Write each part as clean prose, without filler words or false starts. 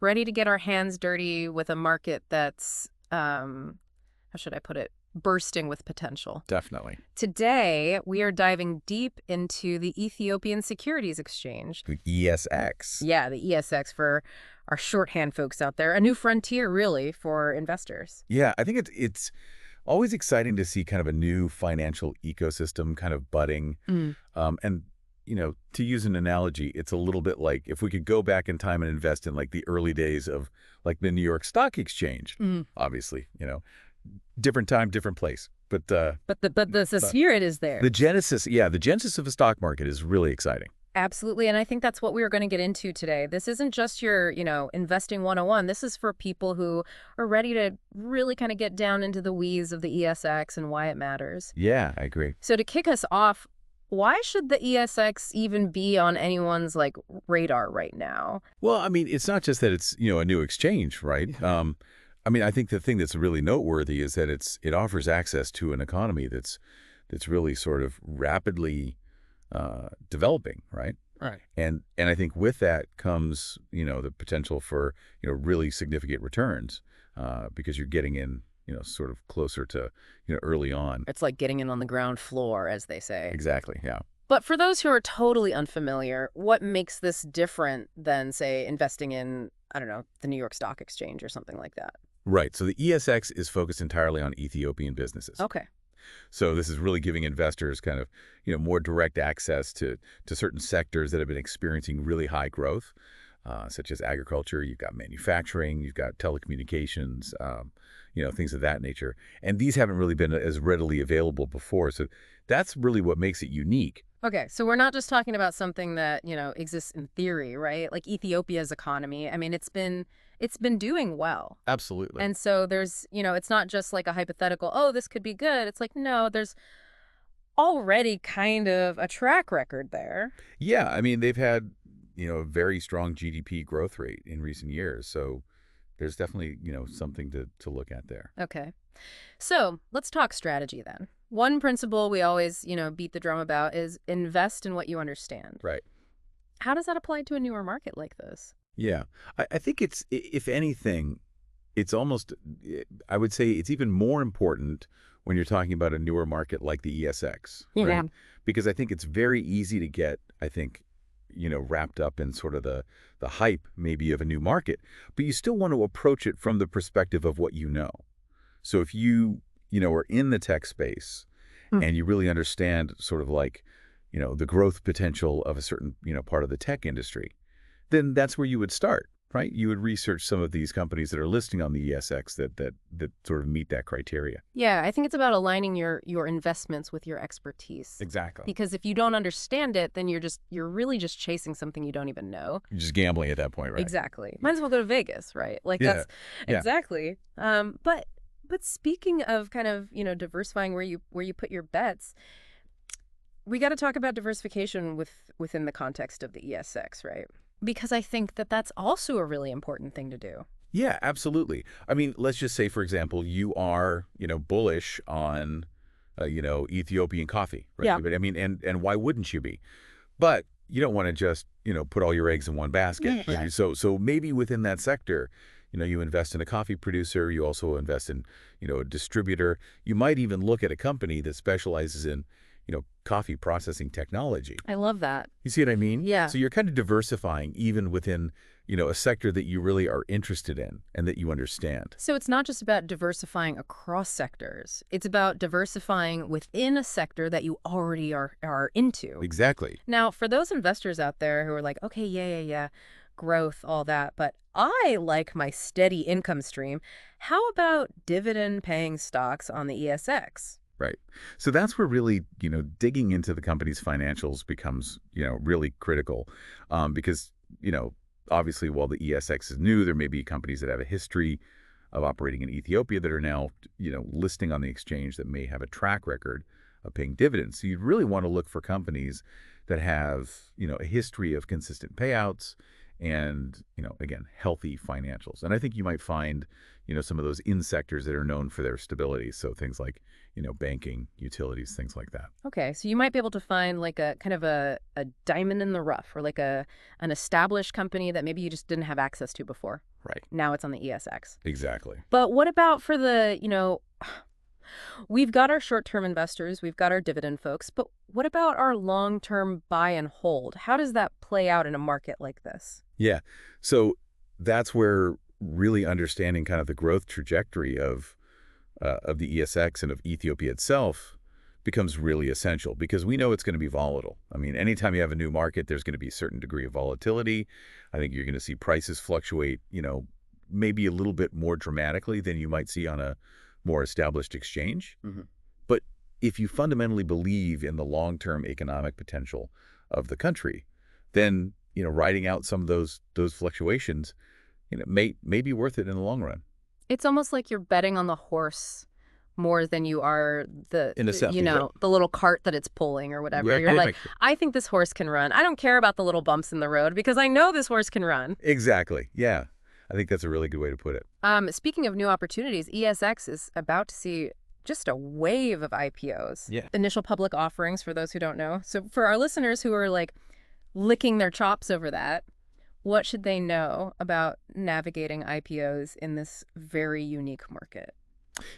ready to get our hands dirty with a market that's, how should I put it, bursting with potential. Definitely. Today, we are diving deep into the Ethiopian Securities Exchange. The ESX. Yeah, the ESX for our shorthand folks out there. A new frontier, really, for investors. Yeah, I think it's always exciting to see kind of a new financial ecosystem kind of budding. Mm. And, to use an analogy, it's a little bit like if we could go back in time and invest in like the early days of like the New York Stock Exchange, Mm. obviously, different time, different place. But The spirit is there. the genesis of the stock market is really exciting. Absolutely. And I think that's what we are going to get into today. This isn't just your, investing 101. This is for people who are ready to really kind of get down into the weeds of the ESX and why it matters. Yeah, I agree. So to kick us off, why should the ESX even be on anyone's radar right now? Well, I mean, it's not just that it's, a new exchange, right? I think the thing that's really noteworthy is that it offers access to an economy that's really sort of rapidly developing, right? Right. And I think with that comes, the potential for, really significant returns because you're getting in, sort of closer to, early on. It's like getting in on the ground floor, as they say. Exactly, yeah. But for those who are totally unfamiliar, what makes this different than, say, investing in, I don't know, the New York Stock Exchange or something like that? Right. So the ESX is focused entirely on Ethiopian businesses. Okay. So this is really giving investors kind of, more direct access to certain sectors that have been experiencing really high growth, such as agriculture. You've got manufacturing, you've got telecommunications, things of that nature. And these haven't really been as readily available before. So that's really what makes it unique. Okay, so we're not just talking about something that, exists in theory, right? Like Ethiopia's economy. I mean, it's been doing well. Absolutely. And so there's, it's not just like a hypothetical, oh, this could be good. It's like, no, there's already kind of a track record there. Yeah, I mean, they've had, a very strong GDP growth rate in recent years. So there's definitely, something to look at there. Okay. So let's talk strategy then. One principle we always, beat the drum about is invest in what you understand. Right. How does that apply to a newer market like this? Yeah. I think it's, if anything, it's almost, I would say it's even more important when you're talking about a newer market like the ESX. Yeah. Right? Because I think it's very easy to get, wrapped up in sort of the hype maybe of a new market, but you still want to approach it from the perspective of what you know. So if you, are in the tech space and you really understand sort of like, the growth potential of a certain, part of the tech industry, then that's where you would start, right? You would research some of these companies that are listing on the ESX that sort of meet that criteria. Yeah, I think it's about aligning your investments with your expertise. Exactly. Because if you don't understand it, then you're really just chasing something you don't even know. You're just gambling at that point, right? Exactly. Might as well go to Vegas, right? Like Yeah. that's Yeah. exactly. But speaking of kind of, diversifying where you put your bets, we got to talk about diversification within the context of the ESX, right? Because I think that that's also a really important thing to do. Yeah, absolutely. I mean, let's just say, for example, you are, bullish on, Ethiopian coffee, right? Yeah. But I mean, and why wouldn't you be? But you don't want to just, put all your eggs in one basket. Yeah. Right? So maybe within that sector, you invest in a coffee producer. You also invest in, a distributor. You might even look at a company that specializes in, coffee processing technology. I love that. You see what I mean? Yeah. So you're kind of diversifying even within, a sector that you really are interested in and that you understand. So it's not just about diversifying across sectors. It's about diversifying within a sector that you already are into. Exactly. Now, for those investors out there who are like, okay, yeah, growth, all that, but I like my steady income stream, how about dividend-paying stocks on the ESX? Right. So that's where really, digging into the company's financials becomes, really critical because, obviously, while the ESX is new, there may be companies that have a history of operating in Ethiopia that are now, listing on the exchange that may have a track record of paying dividends. So you'd really want to look for companies that have, a history of consistent payouts and, again, healthy financials. And I think you might find, some of those in sectors that are known for their stability. So things like, banking, utilities, things like that. Okay, so you might be able to find like a kind of a diamond in the rough, or like an established company that maybe you just didn't have access to before. Right. Now it's on the ESX. Exactly. But what about for we've got our short-term investors, we've got our dividend folks, but what about our long-term buy and hold? How does that play out in a market like this? Yeah. So that's where really understanding kind of the growth trajectory of the ESX and of Ethiopia itself becomes really essential, because we know it's going to be volatile. I mean, anytime you have a new market, there's going to be a certain degree of volatility. I think you're going to see prices fluctuate, maybe a little bit more dramatically than you might see on a more established exchange. Mm-hmm. But if you fundamentally believe in the long-term economic potential of the country, then, riding out some of those fluctuations, may be worth it in the long run. It's almost like you're betting on the horse more than you are In a sense, the little cart that it's pulling or whatever. Yeah, You're like, I think this horse can run. I don't care about the little bumps in the road because I know this horse can run. Exactly. Yeah. I think that's a really good way to put it. Speaking of new opportunities, ESX is about to see just a wave of IPOs. Yeah. Initial public offerings, for those who don't know. So for our listeners who are like licking their chops over that, what should they know about navigating IPOs in this very unique market?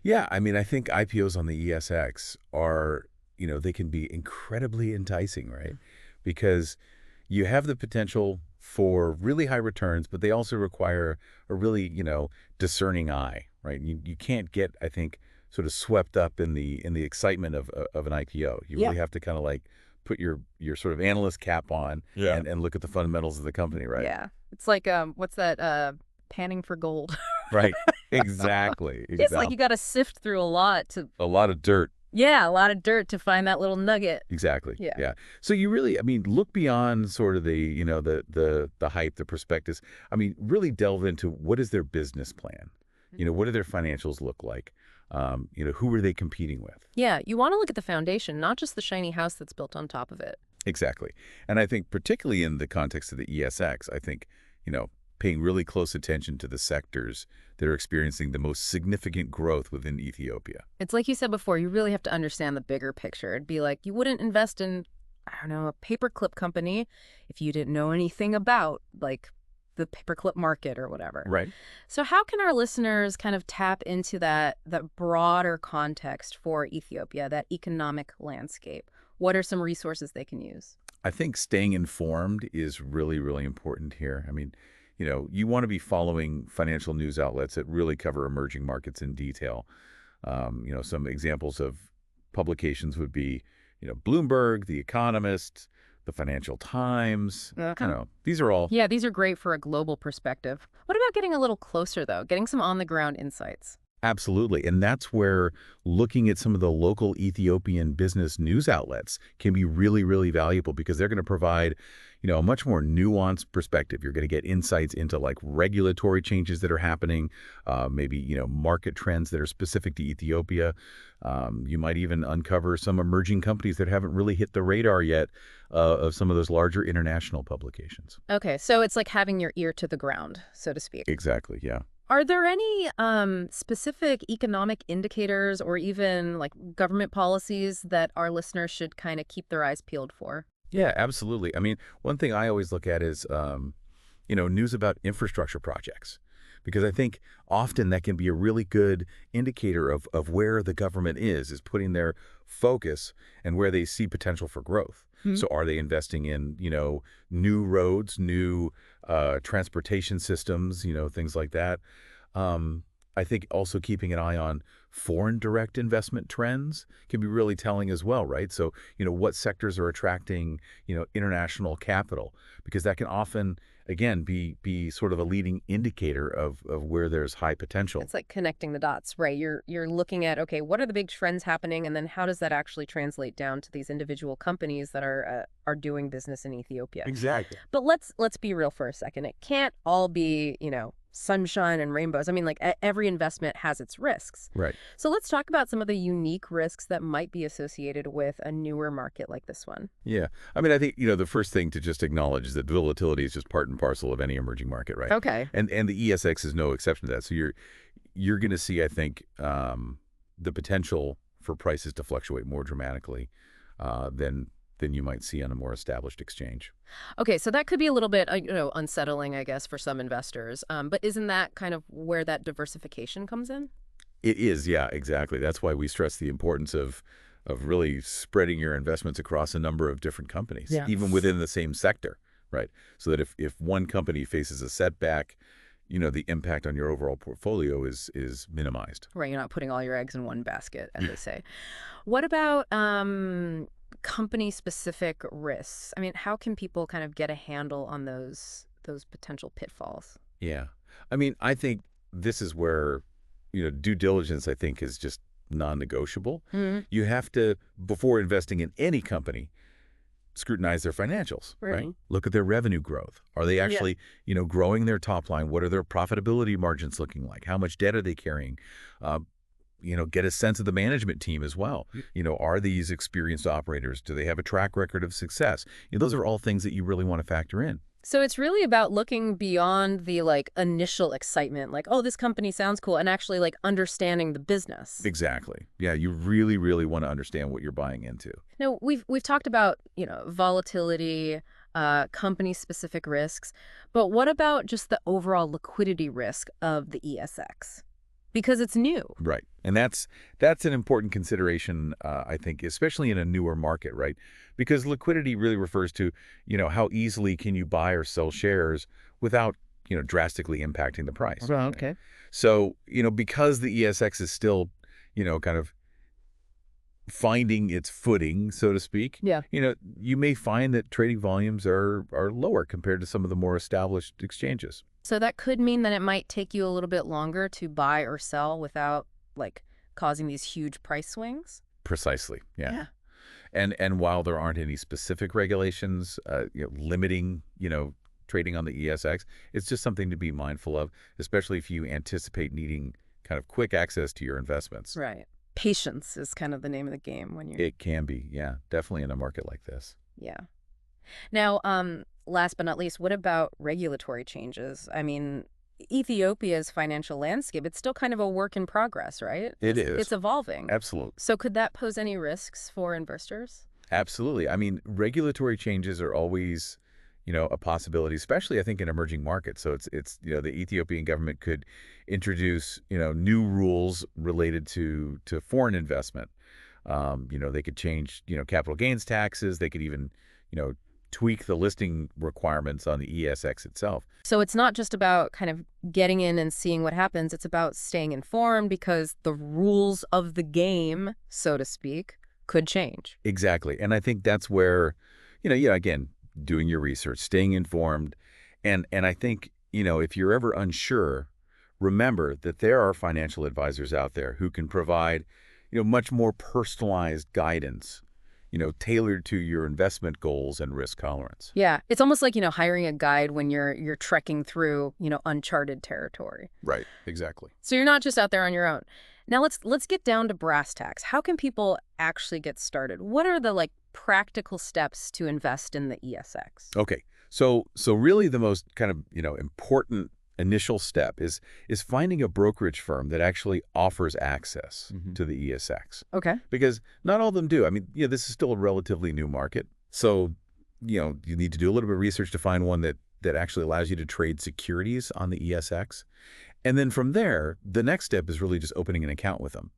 Yeah, I mean, I think IPOs on the ESX are, they can be incredibly enticing, right? Because you have the potential for really high returns, but they also require a really, discerning eye, right? You can't get, I think, sort of swept up in the excitement of an IPO. You really have to kind of like put your sort of analyst cap on and look at the fundamentals of the company, right? Yeah. It's like, what's that, panning for gold? Right. Exactly. It's like you got to sift through a lot to... A lot of dirt. Yeah, a lot of dirt to find that little nugget. Exactly. Yeah. Yeah. So you really, I mean, look beyond sort of the, the hype, the prospectus. I mean, really delve into what is their business plan? What do their financials look like? Who are they competing with? Yeah, you want to look at the foundation, not just the shiny house that's built on top of it. Exactly. And I think particularly in the context of the ESX, I think, paying really close attention to the sectors that are experiencing the most significant growth within Ethiopia. It's like you said before, you really have to understand the bigger picture. It'd be like you wouldn't invest in, I don't know, a paperclip company if you didn't know anything about, like, the paperclip market or whatever. Right. So how can our listeners kind of tap into that broader context for Ethiopia, that economic landscape? What are some resources they can use? I think staying informed is really, really important here. I mean, you want to be following financial news outlets that really cover emerging markets in detail. Some examples of publications would be, Bloomberg, The Economist, The Financial Times. These are all... Yeah, these are great for a global perspective. What about getting a little closer, though? Getting some on-the-ground insights? Absolutely. And that's where looking at some of the local Ethiopian business news outlets can be really, really valuable, because they're going to provide, a much more nuanced perspective. You're going to get insights into like regulatory changes that are happening, maybe, market trends that are specific to Ethiopia. You might even uncover some emerging companies that haven't really hit the radar yet of some of those larger international publications. Okay, so it's like having your ear to the ground, so to speak. Exactly, yeah. Are there any specific economic indicators or even like government policies that our listeners should kind of keep their eyes peeled for? Yeah, absolutely. I mean, one thing I always look at is, news about infrastructure projects, because I think often that can be a really good indicator of where the government is putting their focus and where they see potential for growth. Hmm. So are they investing in, new roads, new transportation systems, things like that. I think also keeping an eye on foreign direct investment trends can be really telling as well, right? So, what sectors are attracting, international capital, because that can often, again, be sort of a leading indicator of where there's high potential. It's like connecting the dots, right? You're looking at, okay, what are the big trends happening, and then how does that actually translate down to these individual companies that are doing business in Ethiopia? Exactly. But let's be real for a second. It can't all be, sunshine and rainbows. I mean, like every investment has its risks. Right. So let's talk about some of the unique risks that might be associated with a newer market like this one. Yeah. I mean, I think, the first thing to just acknowledge is that volatility is just part and parcel of any emerging market, right? Okay. And the ESX is no exception to that. So you're going to see, I think, the potential for prices to fluctuate more dramatically than you might see on a more established exchange. Okay, so that could be a little bit, unsettling, I guess, for some investors. But isn't that kind of where that diversification comes in? It is, yeah, exactly. That's why we stress the importance of really spreading your investments across a number of different companies, Yeah. even within the same sector, right? So that if one company faces a setback, the impact on your overall portfolio is minimized. Right, you're not putting all your eggs in one basket, as they say. What about company-specific risks? I mean, how can people kind of get a handle on those potential pitfalls? Yeah. I mean, I think this is where, due diligence, I think, is just non-negotiable. Mhm. You have to, before investing in any company, scrutinize their financials, right? Right. Look at their revenue growth. Are they actually, growing their top line? What are their profitability margins looking like? How much debt are they carrying? Get a sense of the management team as well. Are these experienced operators? Do they have a track record of success? Those are all things that you really want to factor in. So it's really about looking beyond the initial excitement, like, oh, this company sounds cool, and actually understanding the business. Exactly. Yeah, you really, really want to understand what you're buying into. Now, we've talked about, volatility, company-specific risks, but what about just the overall liquidity risk of the ESX? Because it's new. Right. And that's an important consideration, I think, especially in a newer market, right? Because liquidity really refers to, how easily can you buy or sell shares without, drastically impacting the price. Well, okay. So, because the ESX is still, kind of finding its footing, so to speak, Yeah. You may find that trading volumes are lower compared to some of the more established exchanges. So that could mean that it might take you a little bit longer to buy or sell without causing these huge price swings. Precisely. Yeah. Yeah. And while there aren't any specific regulations, limiting, trading on the ESX, it's just something to be mindful of, especially if you anticipate needing kind of quick access to your investments. Right. Patience is kind of the name of the game when you're... It can be, yeah, definitely in a market like this. Yeah. Now, last but not least, what about regulatory changes? I mean, Ethiopia's financial landscape, it's still kind of a work in progress, right? It is. It's evolving. Absolutely. So could that pose any risks for investors? Absolutely. I mean, regulatory changes are always, a possibility, especially I think in emerging markets. So it's the Ethiopian government could introduce, new rules related to foreign investment. They could change, capital gains taxes. They could even, tweak the listing requirements on the ESX itself. So it's not just about kind of getting in and seeing what happens. It's about staying informed because the rules of the game, so to speak, could change. Exactly. And I think that's where, again, doing your research, staying informed. And I think, if you're ever unsure, remember that there are financial advisors out there who can provide, much more personalized guidance, tailored to your investment goals and risk tolerance. Yeah, it's almost like, hiring a guide when you're trekking through, uncharted territory. Right, exactly. So you're not just out there on your own. Now let's get down to brass tacks. How can people actually get started? What are the practical steps to invest in the ESX? Okay. So really the most kind of, important initial step is finding a brokerage firm that actually offers access to the ESX. Okay. Because not all of them do. I mean, this is still a relatively new market. So, you need to do a little bit of research to find one that actually allows you to trade securities on the ESX. And then from there, the next step is really just opening an account with them,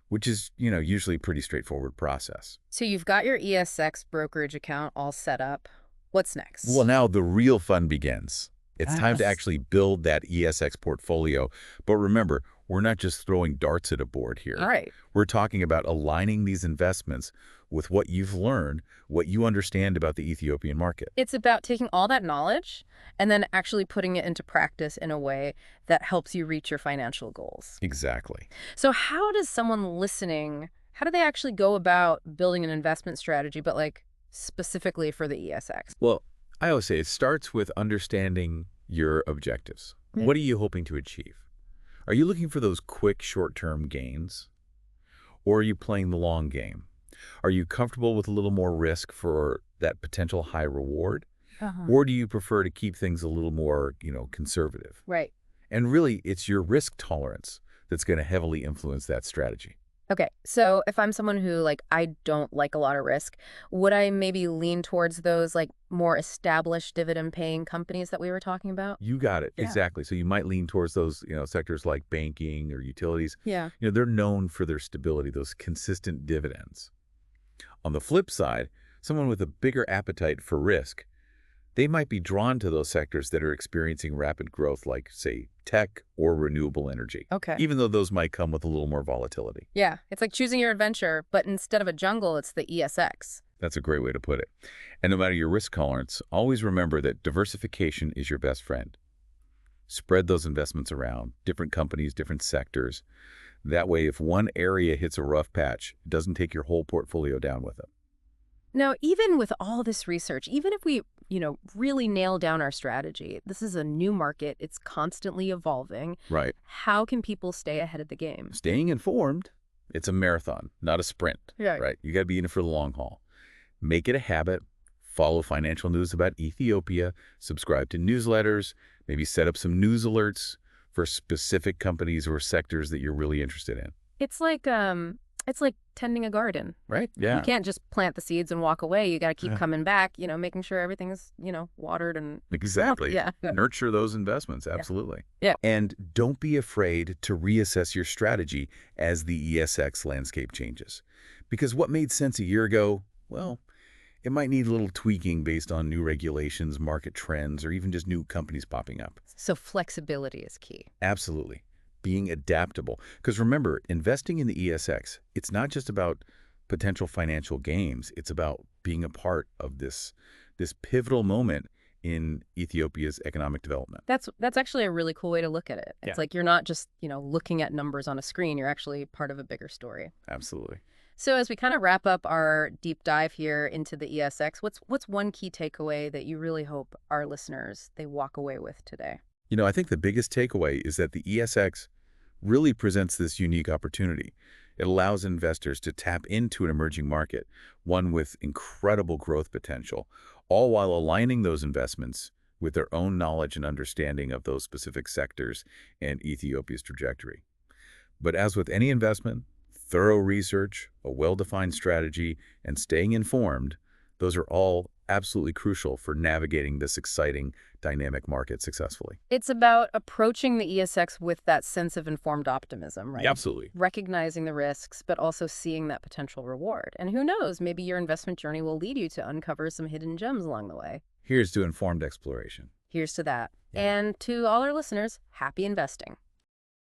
which is, usually a pretty straightforward process. So you've got your ESX brokerage account all set up. What's next? Well, now the real fun begins. It's time to Yes. actually build that ESX portfolio. But remember, we're not just throwing darts at a board here. All right. We're talking about aligning these investments with what you've learned, what you understand about the Ethiopian market. It's about taking all that knowledge and then actually putting it into practice in a way that helps you reach your financial goals. Exactly. So how does someone listening, how do they actually go about building an investment strategy, but specifically for the ESX? Well, I always say it starts with understanding your objectives. What are you hoping to achieve? Are you looking for those quick short-term gains? Or are you playing the long game? Are you comfortable with a little more risk for that potential high reward? Uh-huh. Or do you prefer to keep things a little more, conservative? Right. And really, it's your risk tolerance that's going to heavily influence that strategy. Okay, so if I'm someone who, like, I don't like a lot of risk, would I maybe lean towards those, like, more established dividend-paying companies that we were talking about? You got it. Yeah. Exactly. So you might lean towards those, sectors like banking or utilities. Yeah. They're known for their stability, those consistent dividends. On the flip side, someone with a bigger appetite for risk, they might be drawn to those sectors that are experiencing rapid growth like, say, tech or renewable energy, Okay. even though those might come with a little more volatility. Yeah, it's like choosing your adventure, but instead of a jungle, it's the ESX. That's a great way to put it. And no matter your risk tolerance, always remember that diversification is your best friend. Spread those investments around, different companies, different sectors. That way, if one area hits a rough patch, it doesn't take your whole portfolio down with it. Now, even with all this research, even if we, really nail down our strategy, this is a new market, it's constantly evolving. Right. How can people stay ahead of the game? Staying informed, it's a marathon, not a sprint. Yeah. Right? You got to be in it for the long haul. Make it a habit. Follow financial news about Ethiopia. Subscribe to newsletters. Maybe set up some news alerts for specific companies or sectors that you're really interested in. It's like tending a garden. Right? Yeah. You can't just plant the seeds and walk away. You got to keep coming back, making sure everything's, watered and Exactly. yeah. Nurture those investments. Absolutely. Yeah. And don't be afraid to reassess your strategy as the ESX landscape changes. Because what made sense a year ago, well, it might need a little tweaking based on new regulations, market trends, or even just new companies popping up. So flexibility is key. Absolutely. Being adaptable. Because remember, investing in the ESX, it's not just about potential financial gains. It's about being a part of this pivotal moment in Ethiopia's economic development. That's actually a really cool way to look at it. It's Yeah. like you're not just, looking at numbers on a screen. You're actually part of a bigger story. Absolutely. So as we kind of wrap up our deep dive here into the ESX, what's one key takeaway that you really hope our listeners, they walk away with today? I think the biggest takeaway is that the ESX really presents this unique opportunity. It allows investors to tap into an emerging market, one with incredible growth potential, all while aligning those investments with their own knowledge and understanding of those specific sectors and Ethiopia's trajectory. But as with any investment, thorough research, a well-defined strategy, and staying informed, those are all absolutely crucial for navigating this exciting, dynamic market successfully. It's about approaching the ESX with that sense of informed optimism, right? Absolutely. Recognizing the risks, but also seeing that potential reward. And who knows, maybe your investment journey will lead you to uncover some hidden gems along the way. Here's to informed exploration. Here's to that. Yeah. And to all our listeners, happy investing.